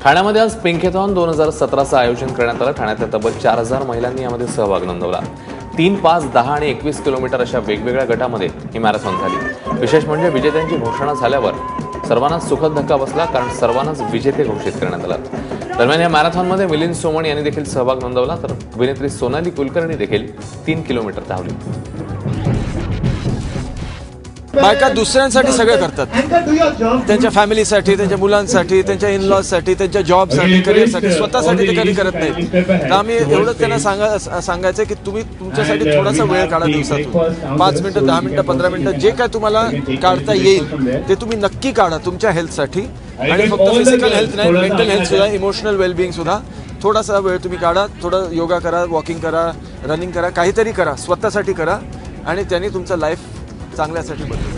ठाण्यामध्ये आज पिंकेथॉन 2017चं आयोजन करण्यात आलं। ठाण्यातल्या तब्बल 4000 महिलांनी यामध्ये सहभाग नोंदवला। 3, 5, 10 आणि 21 किलोमीटर अशा वेगवेगळ्या गटामध्ये ही मॅरेथॉन झाली। विशेष म्हणजे विजेत्यांची घोषणा झाल्यावर सर्वांनाच सुखद धक्का बसला, कारण सर्वांनाच विजेते घोषित करण्यात आलं। दरम्यान या मॅरेथॉनमध्ये मिलिंद सोमण यांनी देखील सहभाग नोंदवला, तर अभिनेत्री सोनाली कुलकर्णी देखील 3 किलोमीटर धावली। बायका दुसऱ्यांसाठी सगळं करतात, त्यांच्या फॅमिलीसाठी, त्यांच्या मुलांसाठी, त्यांच्या इनलॉजसाठी, त्यांच्या जॉबसाठी, करिअरसाठी, स्वतःसाठी ते कधी करत नाहीत। तर आम्ही एवढंच त्यांना सांगायचं की तुम्ही तुमच्यासाठी थोडासा वेळ काढा, दिवसातून 5 मिनिटं, 10 मिनिटं, 15 मिनिटं, जे काय तुम्हाला काढता येईल ते तुम्ही नक्की काढा तुमच्या हेल्थसाठी। आणि फक्त फिजिकल हेल्थ नाही, मेंटल हेल्थ सुद्धा, इमोशनल वेलबिंग सुद्धा थोडासा वेळ तुम्ही काढा। थोडं योगा करा, वॉकिंग करा, रनिंग करा, काहीतरी करा, स्वतःसाठी करा, आणि त्यांनी तुमचं लाईफ चांगल्यासाठी बदल।